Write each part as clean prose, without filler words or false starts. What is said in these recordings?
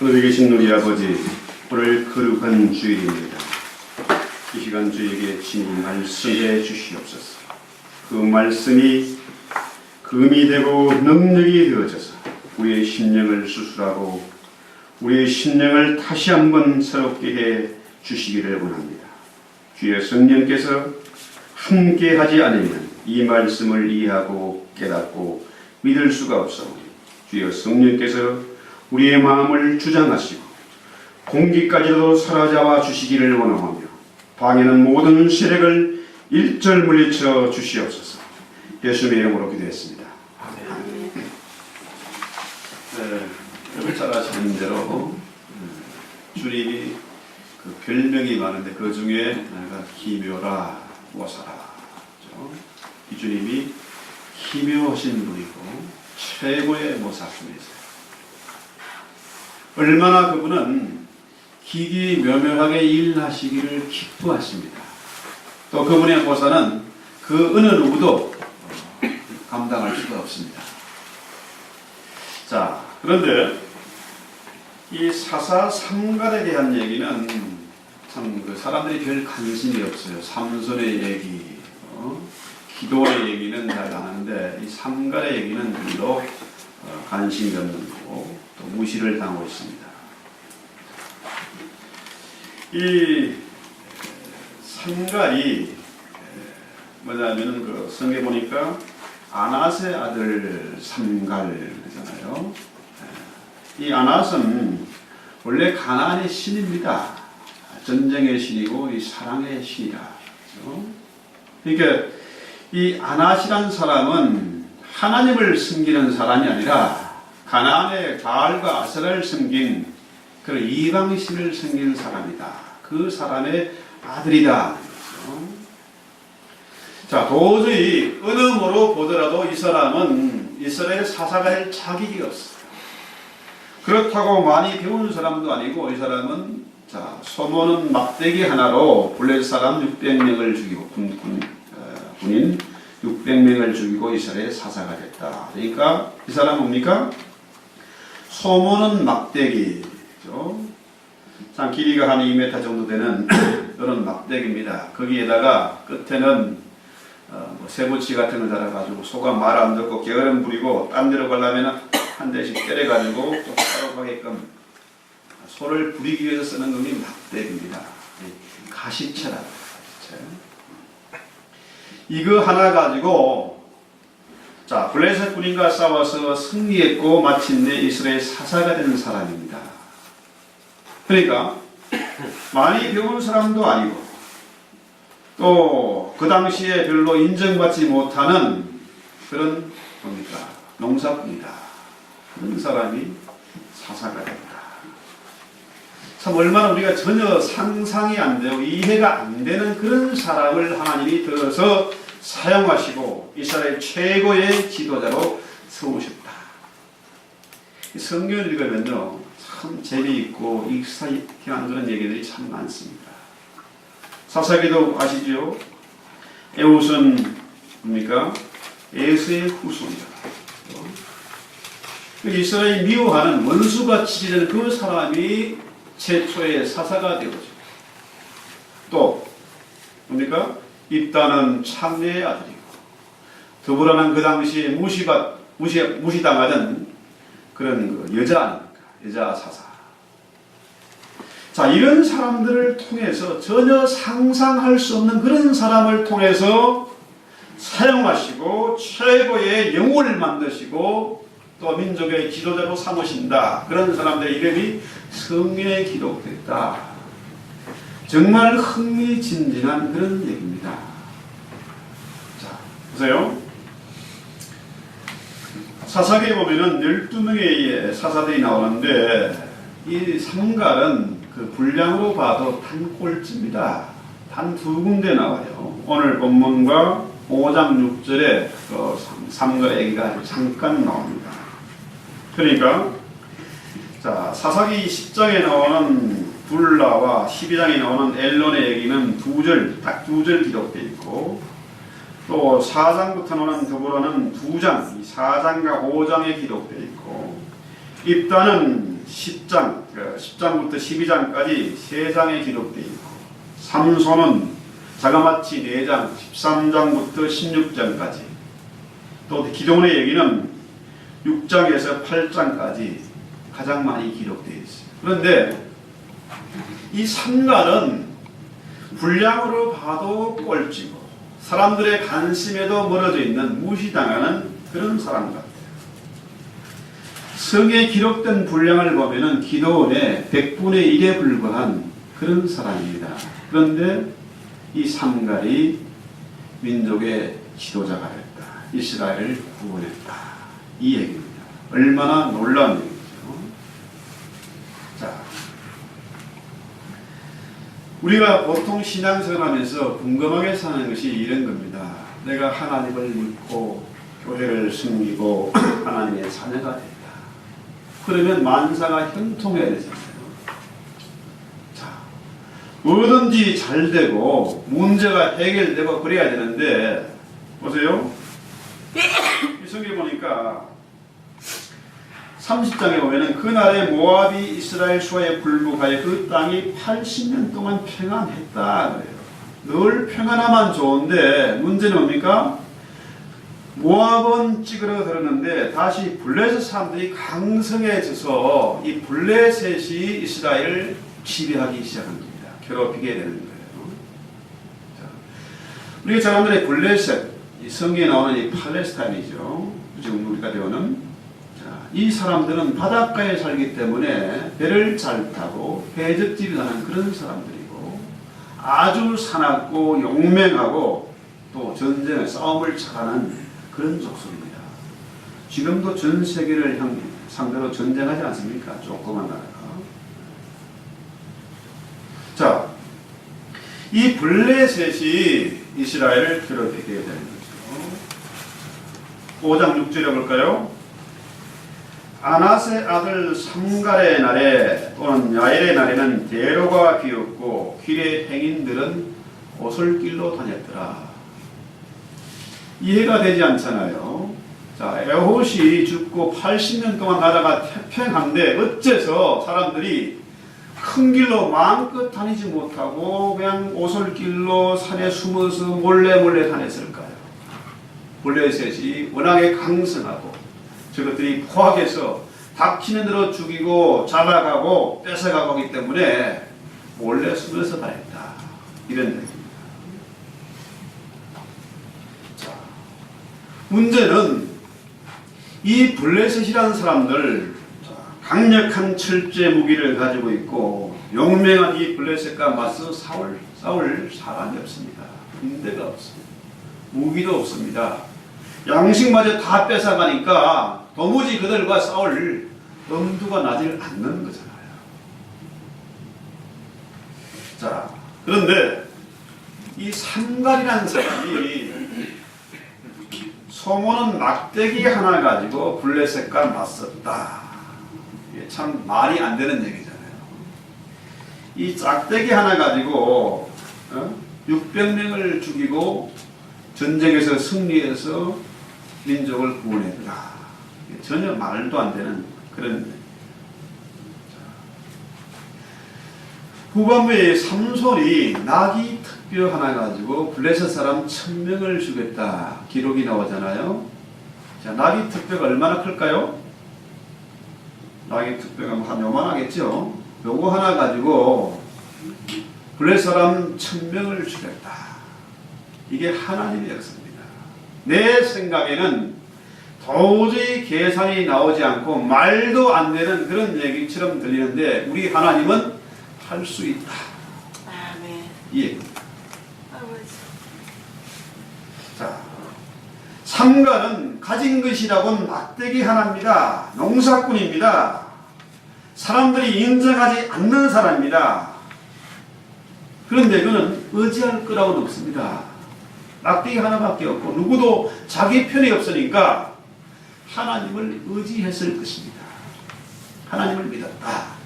하늘에 계신 우리 아버지, 오늘 거룩한 주일입니다. 이 시간 저에게 친히 말씀해 주시옵소서. 그 말씀이 금이 되고 능력이 되어져서 우리의 심령을 수술하고 우리의 심령을 다시 한번 새롭게 해 주시기를 원합니다. 주의 성령께서 함께 하지 않으면 이 말씀을 이해하고 깨닫고 믿을 수가 없사오니 주의 성령께서 우리의 마음을 주장하시고 공기까지도 사로잡아 주시기를 원하며 방해는 모든 세력을 일절 물리쳐 주시옵소서. 예수님의 이름으로 기도했습니다. 아멘. 여러분 잘 아시는 대로 주님이 그 별명이 많은데 그 중에 내가 기묘라 모사라. 이 주님이 기묘하신 분이고 최고의 모사분이세요. 얼마나 그분은 기기묘묘하게 일하시기를 기뻐하십니다. 또 그분의 모사는 그 어느 누구도 감당할 수가 없습니다. 자, 그런데 이 사사삼갈에 대한 얘기는 참 그 사람들이 별 관심이 없어요. 삼손의 얘기, 기도의 얘기는 잘 안 하는데 이 삼갈의 얘기는 별로 관심이 없는 거고 또 무시를 당하고 있습니다. 이 삼갈이 뭐냐면은 그 성경에 보니까 아낫의 아들 삼갈 그러잖아요. 이 아낫은 원래 가나안의 신입니다. 전쟁의 신이고 이 사랑의 신이라. 그러니까 이 아낫이란 사람은 하나님을 섬기는 사람이 아니라 가나안의 바알과 아세라를 섬긴 그런 이방신을 섬기는 사람이다. 그 사람의 아들이다. 자, 도저히 어느 모로 보더라도 이 사람은 이스라엘 사사가 될 자격이 없어요. 그렇다고 많이 배운 사람도 아니고 이 사람은 자, 소모는 막대기 하나로 블레셋 사람 600명을 죽이고 군인 600명을 죽이고 이스라엘 사사가 됐다. 그러니까 이 사람은 뭡니까? 소모는 막대기죠. 참 길이가 한 2m 정도 되는 이런 막대기입니다. 거기에다가 끝에는 쇠붙이 같은 걸 달아가지고 소가 말 안 듣고 게으름 부리고 딴 데로 가려면 한 대씩 때려가지고 또 따로 가게끔 소를 부리기 위해서 쓰는 것이 막대기입니다. 가시체라. 이거 하나 가지고 자 블레셋 군인과 싸워서 승리했고 마침내 이스라엘 사사가 되는 사람입니다. 그러니까 많이 배운 사람도 아니고 또 그 당시에 별로 인정받지 못하는 그런 뭡니까 농사꾼이다. 그런 사람이 사사가 된다. 참 얼마나 우리가 전혀 상상이 안 되고 이해가 안 되는 그런 사람을 하나님이 들어서 사용하시고 이스라엘 최고의 지도자로 세우셨다. 성경을 읽으면요 참 재미있고 익사이팅한 그런 얘기들이 참 많습니다. 사사기도 아시죠? 에웃은 뭡니까? 에스의 후손이다. 이스라엘이 미워하는 원수같이 되는 그 사람이 최초의 사사가 되어져. 또 뭡니까? 입다는 창녀의 아들이고 더불어는 그 당시에 무시당하던 그런 그 여자 아닙니까? 여자 사사. 자, 이런 사람들을 통해서 전혀 상상할 수 없는 그런 사람을 통해서 사용하시고 최고의 영웅을 만드시고 또 민족의 지도자로 삼으신다. 그런 사람들의 이름이 성경에 기록됐다. 정말 흥미진진한 그런 얘기입니다. 자, 보세요. 사사기에 보면은 12명의 사사들이 나오는데 이 삼갈은 그 분량으로 봐도 단꼴찌입니다. 단 2군데 나와요. 오늘 본문과 5장 6절에 그 삼갈의 얘기가 잠깐 나옵니다. 그러니까 자 사사기 10장에 나오는 불라와 12장에 나오는 엘론의 얘기는 딱 2절 기록되어 있고 또 4장부터 나오는 더불어는 2장, 4장과 5장에 기록되어 있고 입다는 10장, 10장부터 12장까지 3장에 기록되어 있고 삼손은 자그마치 4장, 13장부터 16장까지 또 기도원의 얘기는 6장에서 8장까지 가장 많이 기록되어 있어요. 그런데 이 삼가는 분량으로 봐도 꼴찌고 사람들의 관심에도 멀어져 있는 무시당하는 그런 사람 같아요. 성에 기록된 분량을 보면은 기도원의 100분의 1에 불과한 그런 사람입니다. 그런데 이 삼갈이 민족의 지도자가 됐다. 이스라엘을 구원했다. 이 얘기입니다. 얼마나 놀라운 얘기죠. 자, 우리가 보통 신앙생활하면서 궁금하게 사는 것이 이런 겁니다. 내가 하나님을 믿고 교회를 섬기고 하나님의 자녀가 됐다. 그러면 만사가 형통해야 되잖아요. 자, 뭐든지 잘 되고 문제가 해결되고 그래야 되는데 보세요. 이 성경 보니까 30장에 보면은 그날에 모압이 이스라엘 수하에 불복하여 그 땅이 80년 동안 평안했다 그래요. 늘 평안하면 좋은데 문제는 뭡니까? 모압은 찌그러들었는데 다시 블레셋 사람들이 강성해져서 이 블레셋이 이스라엘을 지배하기 시작한 겁니다. 괴롭히게 되는 거예요. 자, 우리가 잘 아는 블레셋, 이 성경에 나오는 이 팔레스타인이죠. 지금 우리가 배우는 이 사람들은 바닷가에 살기 때문에 배를 잘 타고 해적질을 하는 그런 사람들이고 아주 사납고 용맹하고 또 전쟁에 싸움을 잘하는 그런 족속입니다. 지금도 전 세계를 상대로 전쟁하지 않습니까? 조그만 나라가. 자, 이 블레셋이 이스라엘을 괴롭히게 되는 거죠. 5장 6절에 볼까요? 아낫의 아들 삼갈의 날에 또는 야엘의 날에는 대로가 비었고 길의 행인들은 오솔길로 다녔더라. 이해가 되지 않잖아요. 자, 에봇이 죽고 80년 동안 나라가 태평한데 어째서 사람들이 큰 길로 마음껏 다니지 못하고 그냥 오솔길로 산에 숨어서 몰래 다녔을까요? 블레셋이 워낙에 강성하고 저것들이 포악해서 닥치는 대로 죽이고 잡아가고 뺏어가고 하기 때문에 몰래 숨어서 다녔다. 이런 얘기입니다. 자, 문제는 이 블레셋이라는 사람들 강력한 철제 무기를 가지고 있고 용맹한 이 블레셋과 맞서 싸울 사람이 없습니다. 군대가 없습니다. 무기도 없습니다. 양식마저 다 뺏어가니까 도무지 그들과 싸울 엄두가 나질 않는 거잖아요. 자, 그런데 이 삼갈이라는 사람이 소모는 막대기 하나 가지고 블레셋과 맞섰다. 이게 참 말이 안 되는 얘기잖아요. 이 짝대기 하나 가지고 600명을 죽이고 전쟁에서 승리해서 민족을 구원했다. 전혀 말도 안 되는 그런. 후반부에 삼손이 나귀 특뼈 하나 가지고 블레셋 사람 1000명을 죽였다. 기록이 나오잖아요. 자, 나귀 특뼈가 얼마나 클까요? 나귀 특뼈가 한 요만하겠죠. 요거 하나 가지고 블레셋 사람 1000명을 죽였다. 이게 하나님의 역사입니다. 내 생각에는 도저히 계산이 나오지 않고 말도 안 되는 그런 얘기처럼 들리는데 우리 하나님은 할 수 있다. 아멘. 이 얘기입니다. 자, 삼갈은 가진 것이라고는 막대기 하나입니다. 농사꾼입니다. 사람들이 인정하지 않는 사람입니다. 그런데 그는 의지할 거라고는 없습니다. 막대기 하나밖에 없고 누구도 자기 편이 없으니까 하나님을 의지했을 것입니다. 하나님을 믿었다.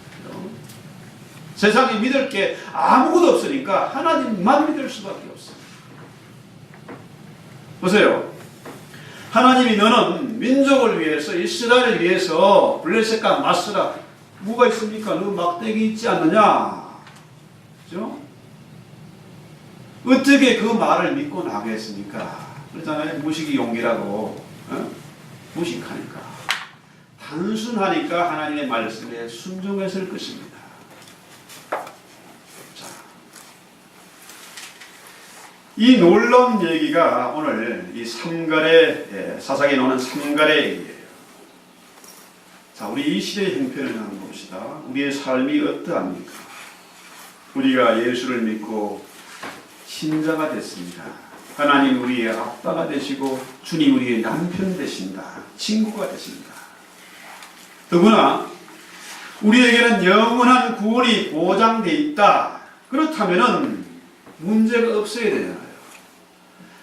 세상에 믿을 게 아무것도 없으니까 하나님만 믿을 수밖에 없어요. 보세요. 하나님이 너는 민족을 위해서 이스라엘을 위해서 블레셋과 맞서라 뭐가 있습니까? 너 막대기 있지 않느냐? 그죠? 어떻게 그 말을 믿고 나겠습니까? 그렇잖아요. 무식이 용기라고. 무식하니까. 단순하니까 하나님의 말씀에 순종했을 것입니다. 자, 이 놀라운 얘기가 오늘 이 삼갈의 사사기에 나오는 삼갈의 얘기예요. 자, 우리 이 시대의 형편을 한번 봅시다. 우리의 삶이 어떠합니까? 우리가 예수를 믿고 신자가 됐습니다. 하나님 우리의 아빠가 되시고 주님 우리의 남편 되신다. 친구가 되신다. 더구나 우리에게는 영원한 구원이 보장되어 있다. 그렇다면 문제가 없어야 되잖아요.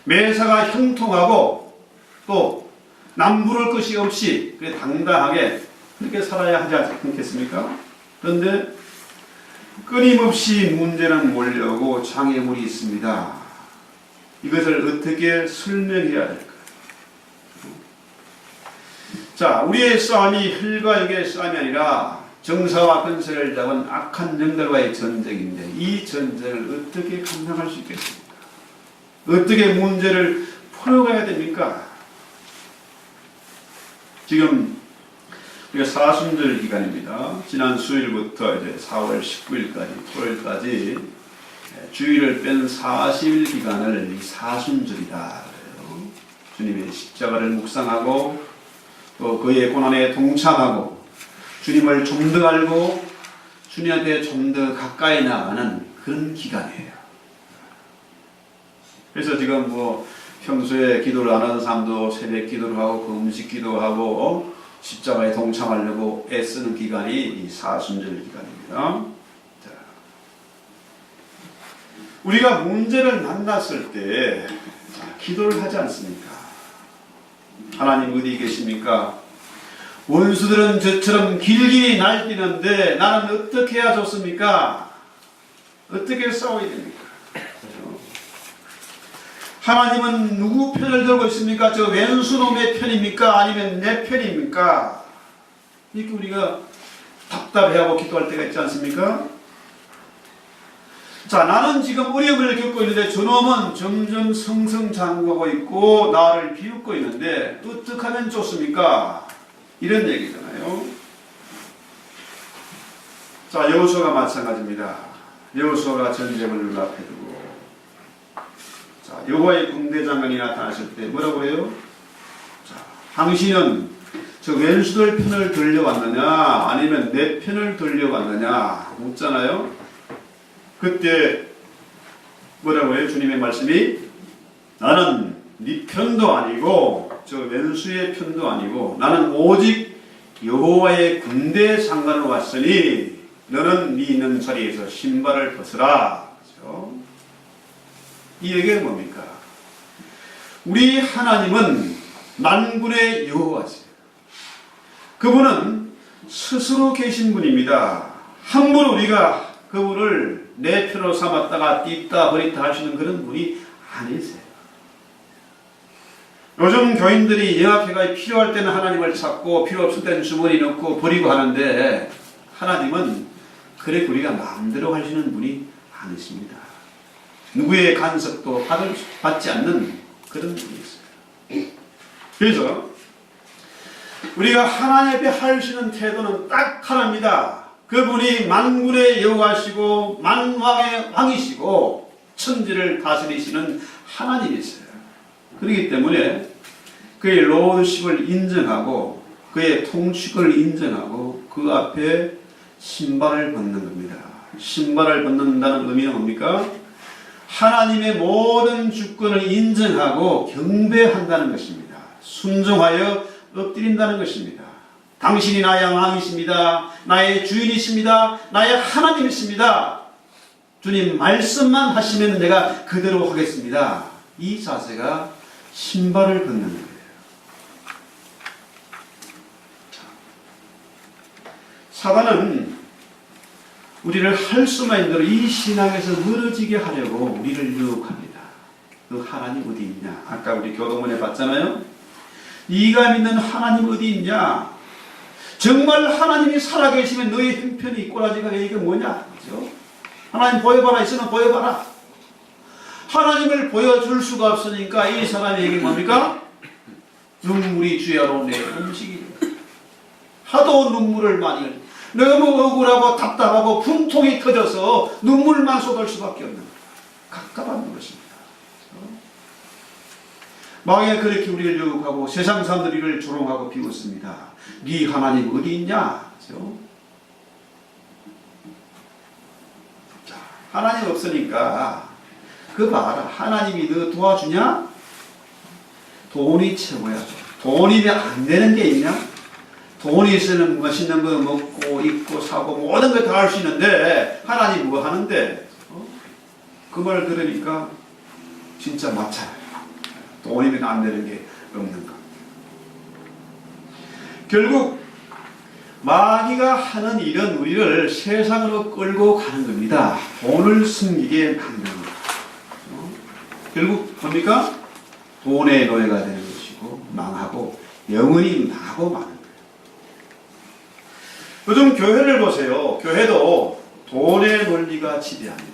매사가 형통하고 또 남부를 것이 없이 당당하게 그렇게 살아야 하지 않겠습니까? 그런데 끊임없이 문제는 몰려오고 장애물이 있습니다. 이것을 어떻게 설명해야 될까요? 자, 우리의 싸움이 혈과 육의 싸움이 아니라 정사와 권세를 잡은 악한 영들과의 전쟁인데 이 전쟁을 어떻게 감당할 수 있겠습니까? 어떻게 문제를 풀어가야 됩니까? 지금 우리가 사순절 기간입니다. 지난 수요일부터 이제 4월 19일까지 토요일까지 주일을 뺀 40일 기간을 이 사순절이다 그래요. 주님의 십자가를 묵상하고 또 그의 고난에 동참하고 주님을 좀 더 알고 주님한테 좀 더 가까이 나가는 그런 기간이에요. 그래서 지금 뭐 평소에 기도를 안 하는 사람도 새벽 기도를 하고 그 음식 기도하고 십자가에 동참하려고 애쓰는 기간이 이 사순절 기간입니다. 자, 우리가 문제를 만났을 때 기도를 하지 않습니까? 하나님 어디 계십니까? 원수들은 저처럼 길길이 날뛰는데 나는 어떻게 해야 좋습니까? 어떻게 싸워야 됩니까? 하나님은 누구 편을 들고 있습니까? 저 왼수놈의 편입니까? 아니면 내 편입니까? 이렇게 우리가 답답해하고 기도할 때가 있지 않습니까? 자, 나는 지금 어려움을 겪고 있는데 저놈은 점점 승승장구하고 있고 나를 비웃고 있는데 어떻게 하면 좋습니까? 이런 얘기잖아요. 자, 여호수아가 마찬가지입니다. 여호수아가 전쟁을 눈앞에 두고 자, 여호와의 군대장관이 나타나실 때 뭐라고 해요? 자, 당신은 저 왼수들 편을 들려왔느냐 아니면 내 편을 들려왔느냐 묻잖아요. 그때 뭐라고 해요? 주님의 말씀이 나는 네 편도 아니고 저 왼수의 편도 아니고 나는 오직 여호와의 군대 장관으로 왔으니 너는 네 있는 자리에서 신발을 벗으라. 그렇죠? 이 얘기는 뭡니까? 우리 하나님은 만군의 여호와세요. 그분은 스스로 계신 분입니다. 함부로 우리가 그분을 내 편으로 삼았다가 띠다 버리다 하시는 그런 분이 아니세요. 요즘 교인들이 영학회가 필요할 때는 하나님을 찾고 필요 없을 때는 주머니 넣고 버리고 하는데 하나님은 그래 우리가 마음대로 하시는 분이 아니십니다. 누구의 간섭도 받지 않는 그런 분이 있어요. 그래서 우리가 하나님 앞에 하시는 태도는 딱 하나입니다. 그분이 만군의 여호와시고 만왕의 왕이시고 천지를 다스리시는 하나님이세요. 그렇기 때문에 그의 로드십을 인정하고 그의 통치권을 인정하고 그 앞에 신발을 벗는 겁니다. 신발을 벗는다는 의미는 뭡니까? 하나님의 모든 주권을 인정하고 경배한다는 것입니다. 순종하여 엎드린다는 것입니다. 당신이 나의 왕이십니다. 나의 주인이십니다. 나의 하나님이십니다. 주님 말씀만 하시면 내가 그대로 하겠습니다. 이 자세가 신발을 벗는 거예요. 사단은 우리를 할 수만 있는 대로 이 신앙에서 멀어지게 하려고 우리를 유혹합니다. 너 하나님 어디 있냐? 아까 우리 교도문에 봤잖아요. 네가 믿는 하나님 어디 있냐? 정말 하나님이 살아계시면 너희 형편이 꼬라지가 이게 뭐냐? 그죠? 하나님 보여봐라. 있으면 보여봐라. 하나님을 보여줄 수가 없으니까 이 사람에게 뭡니까? 눈물이 주야로 내 음식이 하도 눈물을 많이 흘려. 너무 억울하고 답답하고 분통이 터져서 눈물만 쏟을 수밖에 없는 갑갑한 것입니다. 망에 그렇게 우리를 유혹하고 세상 사람들이 이를 조롱하고 비웃습니다. 네 하나님 어디 있냐? 그렇죠? 자, 하나님 없으니까 그 봐라. 하나님이 너 도와주냐? 돈이 최고야. 돈이면 안 되는 게 있냐? 돈이 있으면 맛있는 거 먹고 입고 사고 모든 거 다 할 수 있는데 하나님 뭐 하는데? 그 말 들으니까 진짜 맞잖아요. 돈이면 안 되는 게 없는가. 결국 마귀가 하는 일은 우리를 세상으로 끌고 가는 겁니다. 돈을 숨기게 만드는 겁니다. 결국 뭡니까? 돈의 노예가 되는 것이고 망하고 영원히 망하고 마는 거예요. 요즘 교회를 보세요. 교회도 돈의 논리가 지배합니다.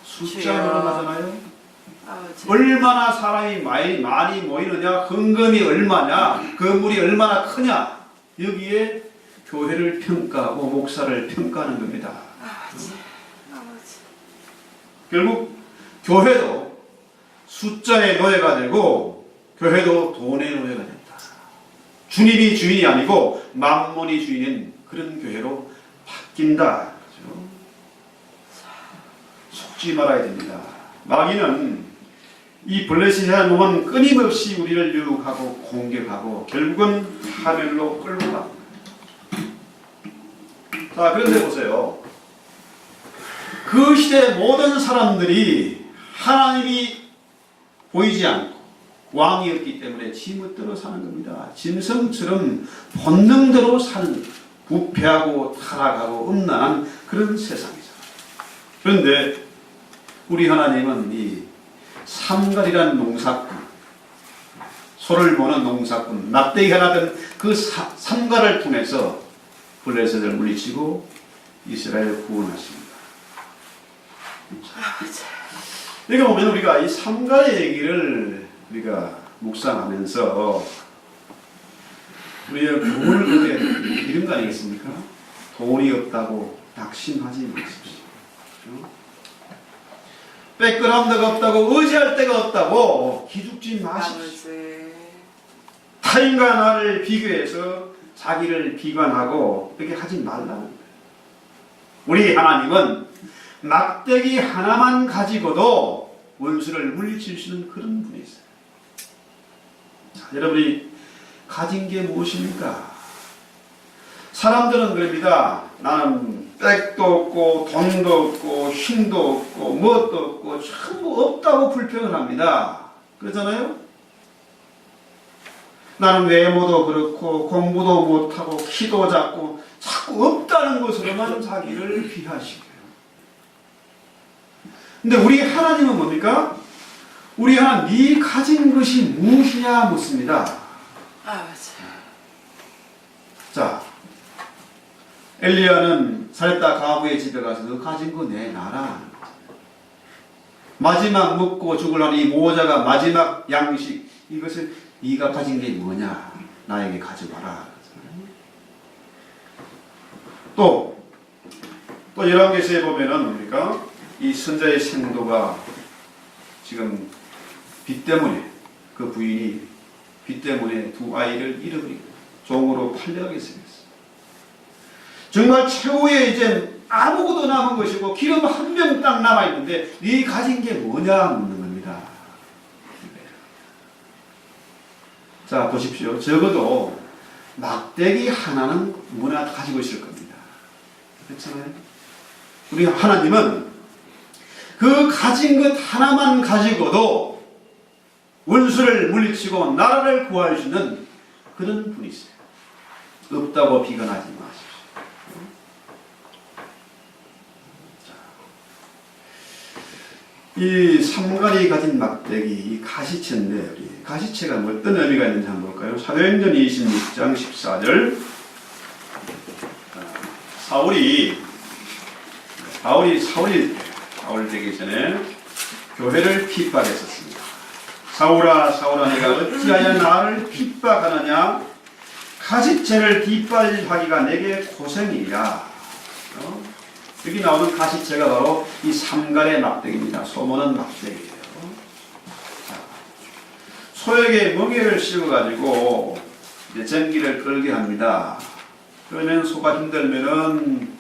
숫자로 하잖아요. 얼마나 사람이 많이 모이느냐, 헌금이 얼마냐, 건물이 얼마나 크냐, 여기에 교회를 평가하고 목사를 평가하는 겁니다. 결국 교회도 숫자의 노예가 되고 교회도 돈의 노예가 된다. 주님이 주인이 아니고 만몬이 주인인 그런 교회로 바뀐다. 그렇죠? 속지 말아야 됩니다. 마귀는 이 블레셋이라는 놈은 끊임없이 우리를 유혹하고 공격하고 결국은 하멜로 끌고 갑니다. 자, 그런데 보세요. 그 시대 모든 사람들이 하나님이 보이지 않고 왕이었기 때문에 지멋대로 사는 겁니다. 짐승처럼 본능대로 사는 부패하고 타락하고 음란한 그런 세상이죠. 그런데 우리 하나님은 이 삼갈이라는 농사꾼, 소를 모는 농사꾼, 납대기 하나 된 그 삼갈을 통해서 블레셋을 물리치고 이스라엘을 구원하십니다. 여기 보면 우리가 이 삼갈의 얘기를 우리가 묵상하면서 우리의 교훈을 얻어야 되는 이런 거 아니겠습니까? 돈이 없다고 낙심하지 마십시오. 뺏거나 데가 없다고 의지할 데가 없다고 기죽지 마십시오. 타인과 나를 비교해서 자기를 비관하고 그렇게 하지 말라는 거예요. 우리 하나님은 막대기 하나만 가지고도 원수를 물리칠 수 있는 그런 분이세요. 자, 여러분이 가진 게 무엇입니까? 사람들은 그럽니다. 나는 백도 없고 돈도 없고 힘도 없고 무엇도 없고 전부 없다고 불평을 합니다. 그러잖아요? 나는 외모도 그렇고 공부도 못하고 키도 작고 자꾸 없다는 것으로만 자기를 비하시고요. 근데 우리 하나님은 뭡니까? 우리 하나님 네 가진 것이 무엇이냐 묻습니다. 자, 엘리야는 사렙다 가부의 집에 가서 너 가진 거 내놔라. 마지막 먹고 죽으려니 모자가 마지막 양식, 이것을 네가 가진 게 뭐냐? 나에게 가져와라. 또 열왕기서에 보면은 우리가 이 선자의 생도가 지금 빚 때문에 그 부인이 빚 때문에 두 아이를 잃어버리고 종으로 팔려가게 생겼어요. 정말 최후의 이제 아무것도 남은 것이고 기름 한 병 딱 남아 있는데 네 가진 게 뭐냐 묻는 겁니다. 자, 보십시오. 적어도 막대기 하나는 누구나 가지고 있을 겁니다. 그렇잖아요. 우리 하나님은 그 가진 것 하나만 가지고도 원수를 물리치고 나라를 구할 수 있는 그런 분이세요. 없다고 비관하지 마십시오. 이 삼갈이 가진 막대기, 이 가시체인데, 가시체가 어떤 의미가 있는지 한번 볼까요? 사도행전 26장 14절. 사울 되기 전에 교회를 핍박했었습니다. 사울아 사울아 내가 어찌하여 나를 핍박하느냐 가시채를 뒷발하기가 내게 고생이야. 여기 나오는 가시채가 바로 이 삼갈의 막대기입니다. 소모는 막대기예요. 소에게 멍에를 씌워가지고 이제 전기를 끌게 합니다. 그러면 소가 힘들면은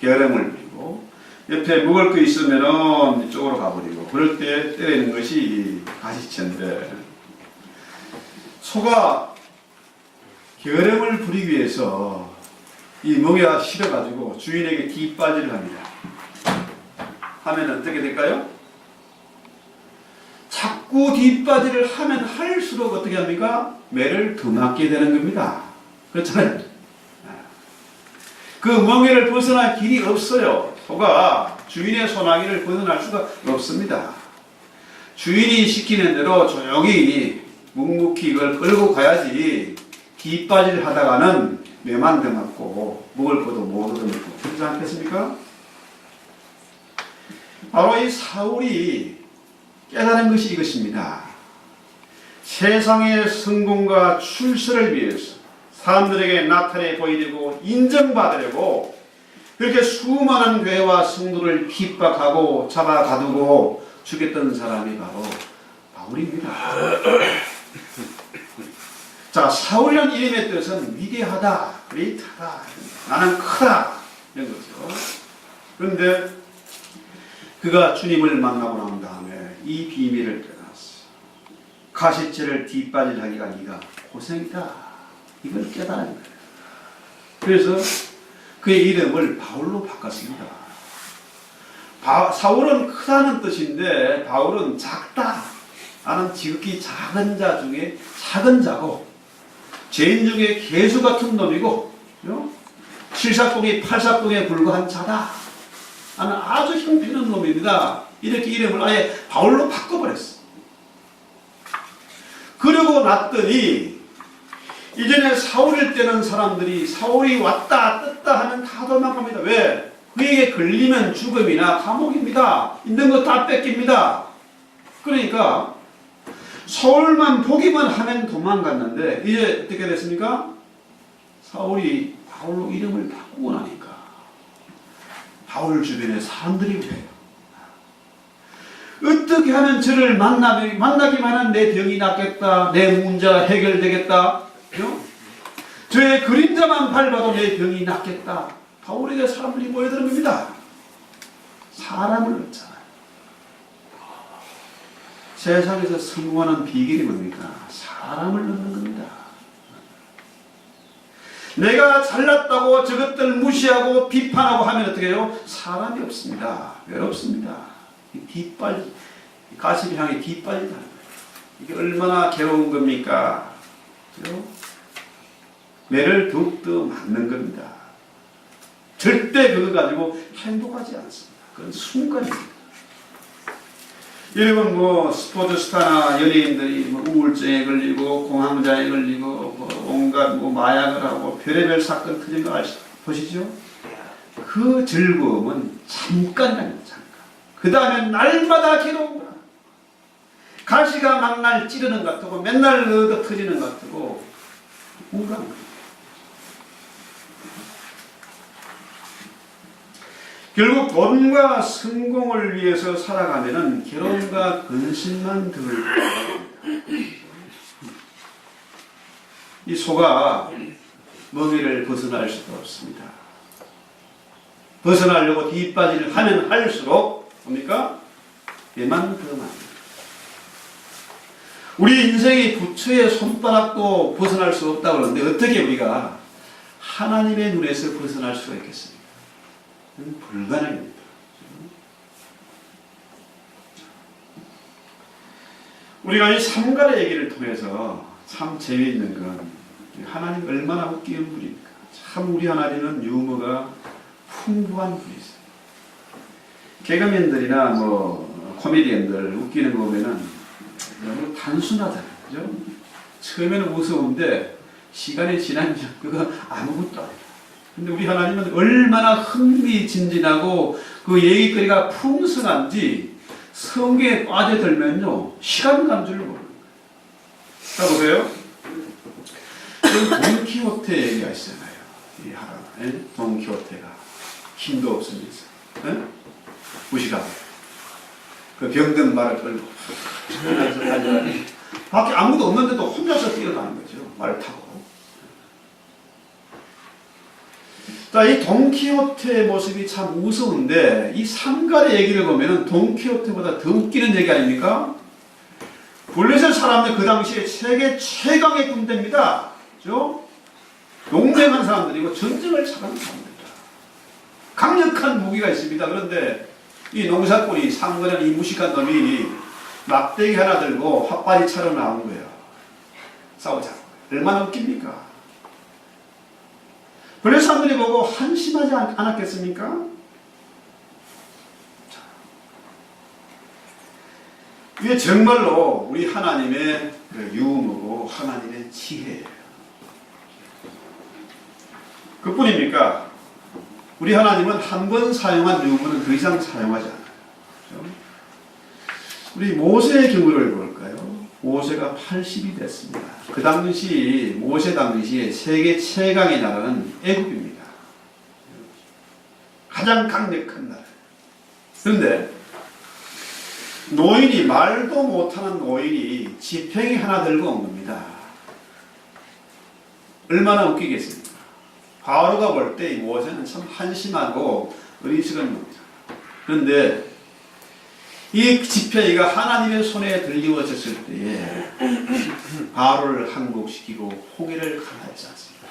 겨름을 부리고 옆에 먹을 거 있으면은 이쪽으로 가버리고 그럴 때 때리는 것이 이 가시채인데 소가 겨름을 부리기 위해서 이 멍에가 실어가지고 주인에게 뒷바지를 합니다. 하면 어떻게 될까요? 자꾸 뒷바지를 하면 할수록 어떻게 합니까? 매를 더 맞게 되는 겁니다. 그렇잖아요. 그 멍에를 벗어날 길이 없어요. 소가 주인의 소나기를 벗어날 수가 없습니다. 주인이 시키는 대로 조용히 묵묵히 이걸 끌고 가야지 뒷바지를 하다가는 매만 더 맞고 먹을 것도 못 얻어먹고 그렇지 않겠습니까? 바로 이 사울이 깨달은 것이 이것입니다. 세상의 성공과 출세를 위해서 사람들에게 나타내 보이려고 인정받으려고 그렇게 수많은 교회와 성도를 핍박하고 잡아가두고 죽였던 사람이 바로 바울입니다. 자, 사울이라는 이름의 뜻은 위대하다, 그레이트하다, 나는 크다 이런 거죠. 그런데 그가 주님을 만나고 난 다음에 이 비밀을 깨달았어. 가시채를 뒷바질 하기가 네가 고생이다. 이걸 깨달은 거예요. 그래서 그의 이름을 바울로 바꿨습니다. 사울은 크다는 뜻인데 바울은 작다. 나는 지극히 작은 자 중에 작은 자고 죄인 중에 개수 같은 놈이고 칠삭봉이 팔삭봉에 불과한 자다. 나는 아주 형편없는 놈입니다. 이렇게 이름을 아예 바울로 바꿔버렸어. 그러고 났더니 이전에 사울일 때는 사람들이 사울이 왔다 떴다 하면 다 도망갑니다. 왜? 그에게 걸리면 죽음이나 감옥입니다. 있는 거 다 뺏깁니다. 그러니까 사울만 보기만 하면 도망갔는데 이제 어떻게 됐습니까? 사울이 바울로 이름을 바꾸고 나니까 바울 주변에 사람들이 오해요. 어떻게 하면 저를 만나기만 하면 내 병이 낫겠다. 내 문제가 해결되겠다. 저의 그림자만 밟아도 내 병이 낫겠다. 바울에게 사람들이 모여드는 겁니다. 사람을 얻잖아요. 세상에서 성공하는 비결이 뭡니까? 사람을 얻는 겁니다. 내가 잘났다고 저것들 무시하고 비판하고 하면 어떻게 해요? 사람이 없습니다. 외롭습니다. 가시를 향해 뒷발이다. 이게 얼마나 괴로운 겁니까? 매를 더욱더 맞는 겁니다. 절대 그거 가지고 행복하지 않습니다. 그건 순간입니다. 여러분 뭐 스포츠 스타나 연예인들이 뭐 우울증에 걸리고 공황장애에 걸리고 뭐 온갖 뭐 마약을 하고 별의별 사건 터진 거 보시죠? 그 즐거움은 잠깐입니다. 잠깐. 그 다음에 날마다 괴로운 거야. 가시가 막날 찌르는 것 같고 맨날 얻어 터지는 것 같고 우울한 거야. 결국 돈과 성공을 위해서 살아가면은 괴로움과 근심만 들. 이 소가 멍에를 벗어날 수가 없습니다. 벗어나려고 뒷바지를 하면 할수록 뭡니까? 얘만 더 많이. 우리 인생의 부처의 손바닥도 벗어날 수 없다고 그러는데 어떻게 우리가 하나님의 눈에서 벗어날 수가 있겠습니까? 불가능입니다. 우리가 이 삼갈의 얘기를 통해서 참 재미있는 건 하나님 얼마나 웃기는 분입니까? 참 우리 하나님은 유머가 풍부한 분이세요. 개그맨들이나 뭐 코미디언들 웃기는 거 보면은 너무 단순하잖아요. 그죠? 처음에는 무서운데 시간이 지나면 그거 아무것도 아니에요. 근데 우리 하나님은 얼마나 흥미진진하고 그 얘기거리가 풍성한지 성경에 빠져들면요 시간 간 줄을 모르는 거예요. 자 보세요. 돈키호테 얘기가 있잖아요. 이 하나, 돈키호테가 힘도 없으면서 무식하고 그 병든 말을 끌고 밖에 아무도 없는데도 혼자서 뛰어가는 거죠. 말을 타고. 자, 이 돈키호테의 모습이 참 무서운데 이 상갈의 얘기를 보면은 돈키호테보다 더 웃기는 얘기 아닙니까? 블레셋 사람들 그 당시에 세계 최강의 군대입니다. 그죠? 용맹한 사람들이고 전쟁을 잘하는 사람들이다. 강력한 무기가 있습니다. 그런데 이 농사꾼이 상거는 이 무식한 놈이 막대기 하나 들고 핫바지 차러 나온 거예요. 싸우자고. 얼마나 웃깁니까? 블레셋 사람들이 보고 한심하지 않았겠습니까? 이게 정말로 우리 하나님의 유머고 하나님의 지혜예요. 그뿐입니까? 우리 하나님은 한 번 사용한 유머는 더 이상 사용하지 않아요. 그렇죠? 우리 모세의 경우를 볼까요? 모세가 80이 됐습니다. 그 당시 모세 당시에 세계 최강의 나라는 애굽입니다. 가장 강력한 나라. 그런데 노인이 말도 못하는 노인이 지팡이 하나 들고 온 겁니다. 얼마나 웃기겠습니까? 바로가 볼 때 모세는 참 한심하고 어리석은 놈이다. 그런데 이 지팡이가 하나님의 손에 들려졌을 때에 바로를 항복시키고 홍해를 가라앉지 않습니다.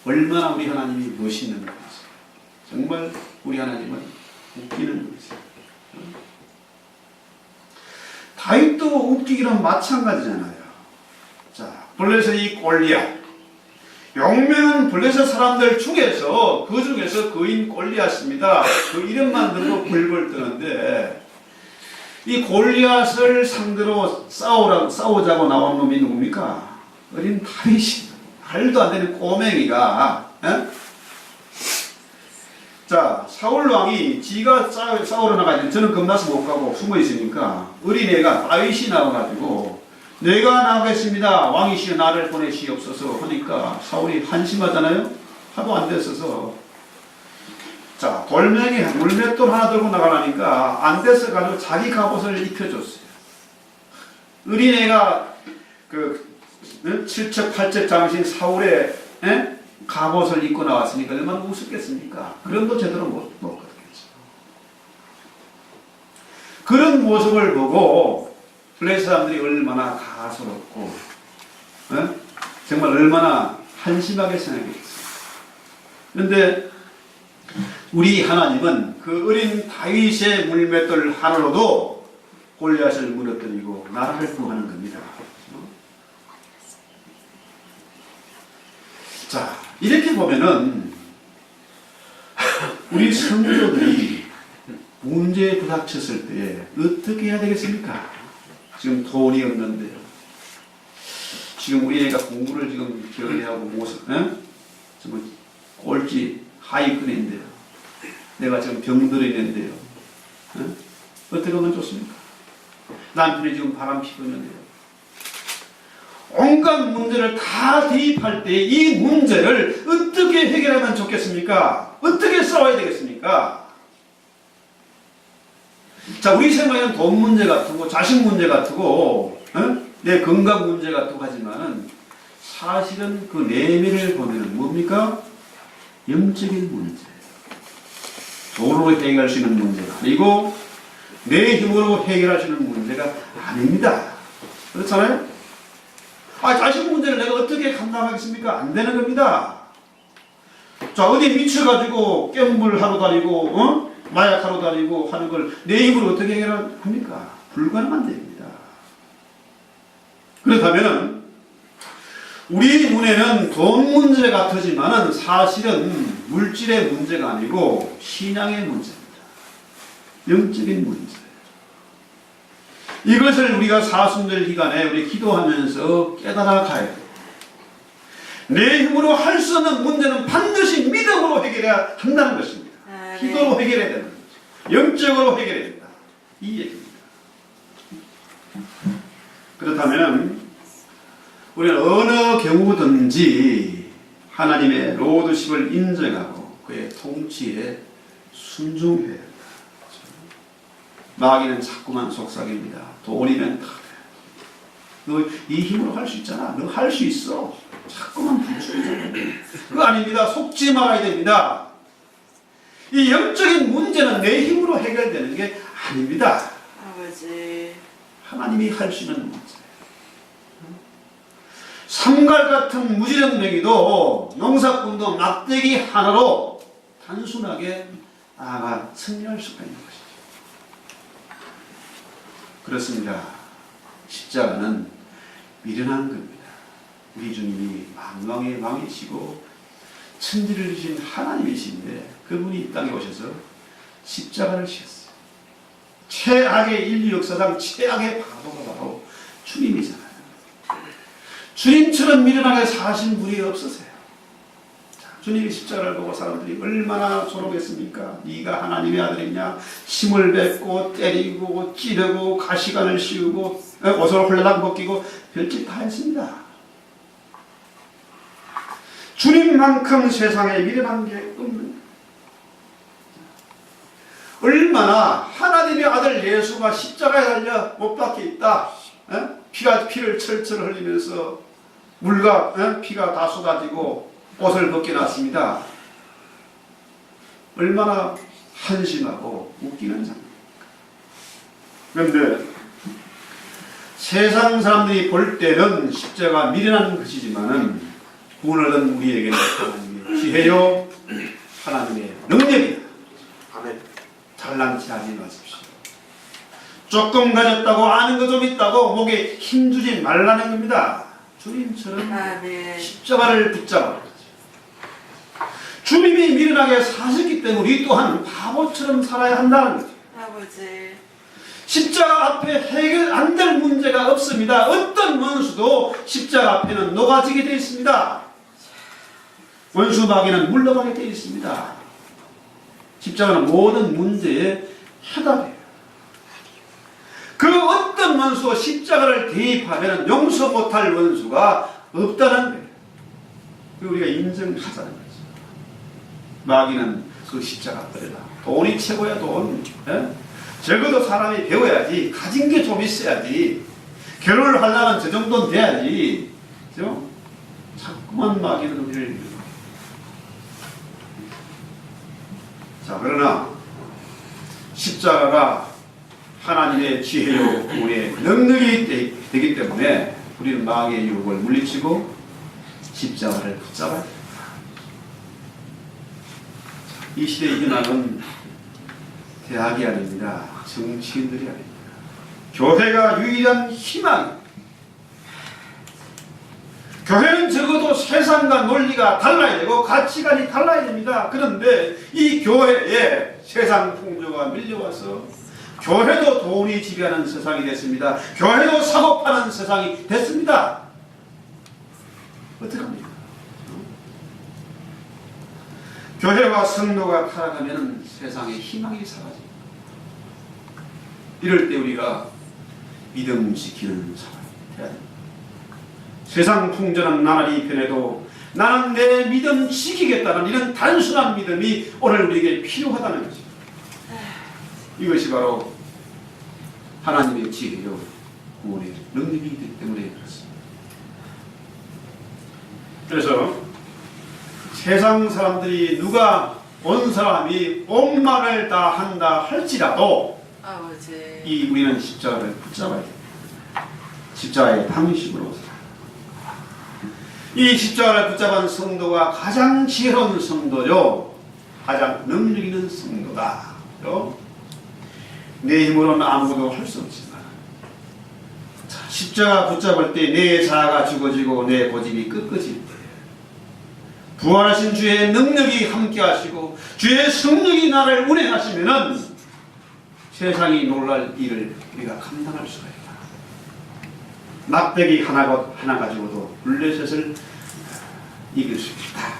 얼마나 우리 하나님이 멋있는 분이세요. 정말 우리 하나님은 웃기는 분이세요. 다윗도 웃기기랑 마찬가지잖아요. 자, 블레셋이 골리앗. 용맹한 블레셋 사람들 중에서 그 중에서 거인 골리앗입니다. 그 이름만 들어도 벌벌 뜨는데 이 골리앗을 상대로 싸우자고 나온 놈이 누굽니까? 어린 다윗이 말도 안 되는 꼬맹이가 자 사울 왕이 지가 싸우러 나가지 저는 겁나서 못 가고 숨어 있으니까 어린애가 다윗이 나와가지고 내가 나가겠습니다. 왕이시여 나를 보내시옵소서 하니까 사울이 한심하잖아요. 하도 안 됐어서 자 돌멩이 물맷돌 하나 들고 나가라니까 안 됐어 가지고 자기 갑옷을 입혀줬어요. 어린애가 그 7척 8척 장신 사울의 갑옷을 입고 나왔으니까 얼마나 우습겠습니까? 그런도 제대로 못 걷겠죠. 그런 모습을 보고 블레셋 사람들이 얼마나 가소롭고 정말 얼마나 한심하게 생각했어요. 그런데 우리 하나님은 그 어린 다윗의 물맷돌 하나로도 골리앗을 무너뜨리고 나라를 구하는 겁니다. 자 이렇게 보면은 우리 성도들이 문제에 부닥쳤을 때 어떻게 해야 되겠습니까? 지금 돈이 없는데요. 지금 우리 애가 공부를 지금 결의하고 모습, 지금 꼴찌 하위권인데요. 내가 지금 병들어 있는데요. 어떻게 하면 좋습니까? 남편이 지금 바람 피고 있는데요. 온갖 문제를 다 대입할 때 이 문제를 어떻게 해결하면 좋겠습니까? 어떻게 싸워야 되겠습니까? 자, 우리 생각에는 돈 문제 같고 자식 문제 같고 내 건강 문제 같고 하지만은 사실은 그 내면을 보면은 뭡니까? 영적인 문제. 돈으로 해결할 수 있는 문제가 아니고 내 힘으로 해결할 수 있는 문제가 아닙니다. 그렇잖아요? 자식 문제를 내가 어떻게 감당하겠습니까? 안 되는 겁니다. 자, 어디 미쳐가지고 깸물 하러 다니고 마약하러 다니고 하는 걸 내 힘으로 어떻게 해결합니까? 불가능한 일입니다. 그렇다면 우리 눈에는 돈 문제 같지만은 사실은 물질의 문제가 아니고 신앙의 문제입니다. 영적인 문제. 이것을 우리가 사순절 기간에 우리 기도하면서 깨달아 가야 돼요. 내 힘으로 할 수 없는 문제는 반드시 믿음으로 해결해야 한다는 것입니다. 기도로 해결해야 되는 거죠. 영적으로 해결해야 된다. 이 얘기입니다. 그렇다면 우리는 어느 경우든지 하나님의 로드십을 인정하고 그의 통치에 순종해야 합니다. 마귀는 자꾸만 속삭입니다. 돈이면 다 돼. 너 이 힘으로 할 수 있잖아. 너 할 수 있어. 자꾸만 부추기잖아. 그거 아닙니다. 속지 말아야 됩니다. 이 영적인 문제는 내 힘으로 해결되는 게 아닙니다. 아버지. 하나님이 할 수 있는 문제. 삼갈 같은 무지력맹이도 농사꾼도 막대기 하나로 단순하게 나아가 승리할 수가 있는 것이죠. 그렇습니다. 십자가는 미련한 겁니다. 우리 주님이 만왕의 왕이시고 천지를 지신 하나님이신데 그분이 이 땅에 오셔서 십자가를 지었어요. 최악의 인류 역사상 최악의 파도가 바로 주님이잖아요. 주님처럼 미련하게 사신 분이 없으세요. 주님이 십자가를 보고 사람들이 얼마나 조롱했습니까? 네가 하나님의 아들이냐? 침을 뱉고 때리고 찌르고 가시관을 씌우고 옷을 홀라당 벗기고 별짓 다 했습니다. 주님만큼 세상에 미련한 게 없는, 얼마나 하나님의 아들 예수가 십자가에 달려 못 박혀 있다. 피를 철철 흘리면서 물과 피가 다 쏟아지고 옷을 벗겨놨습니다. 얼마나 한심하고 웃기는 장면입니까? 그런데 세상 사람들이 볼 때는 십자가 미련한 것이지만은 구원을 얻은 우리에게는 하나님의 지혜요 하나님의 능력이다. 아멘. 잘난치 하지 마십시오. 조금 가졌다고 아는 거 좀 있다고 목에 힘주지 말라는 겁니다. 주님처럼 십자가를 붙잡아. 주님이 미련하게 사셨기 때문에 우리 또한 바보처럼 살아야 한다는 거죠. 아버지. 십자가 앞에 해결 안 될 문제가 없습니다. 어떤 원수도 십자가 앞에는 녹아지게 되어 있습니다. 원수 마귀는 물러가게 되어 있습니다. 십자가는 모든 문제의 해답이에요. 그 어떤 원수가 십자가를 대입하면 용서 못할 원수가 없다는 거예요. 우리가 인정하자는 거죠. 마귀는 그 십자가 버려라. 돈이 최고야, 돈. 적어도 사람이 배워야지. 가진 게 좀 있어야지. 결혼을 하려면 저 정도는 돼야지. 그죠? 자꾸만 마귀는 우리를. 자, 그러나 십자가가 하나님의 지혜요 구원의 능력이 되기 때문에 우리는 마귀의 유혹을 물리치고 십자가를 붙잡아야 됩니다. 이 시대의 현황은 대학이 아닙니다. 정치인들이 아닙니다. 교회가 유일한 희망입니다. 교회는 적어도 세상과 논리가 달라야 되고 가치관이 달라야 됩니다. 그런데 이 교회에 세상 풍조가 밀려와서 교회도 돈이 지배하는 세상이 됐습니다. 교회도 사고 파는 세상이 됐습니다. 어떡합니까? 교회와 성도가 타락하면 세상에 희망이 사라집니다. 이럴 때 우리가 믿음 지키는 사람이 돼야 됩니다. 세상 풍조는 나날이 변해도 나는 내 믿음 지키겠다는 이런 단순한 믿음이 오늘 우리에게 필요하다는 것입니다. 이것이 바로 하나님의 지혜요 구원의 능력이기 때문에 그렇습니다. 그래서 세상 사람들이 누가 온 사람이 온 말을 다 한다 할지라도 아버지. 이 우리는 십자가를 붙잡아야 됩니다. 십자가의 방식으로 살아요. 이 십자가를 붙잡은 성도가 가장 지혜로운 성도요, 가장 능력 있는 성도다. 내 힘으로는 아무것도 할 수 없지만 십자가 붙잡을 때 내 자아가 죽어지고 내 고집이 꺾어질 때 부활하신 주의 능력이 함께 하시고 주의 성령이 나를 운행하시면은 세상이 놀랄 일을 우리가 감당할 수가 있다. 막대기 하나 가지고도 블레셋을 이길 수 있다.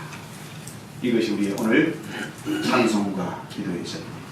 이것이 우리의 오늘 찬송과 기도의 제목입니다.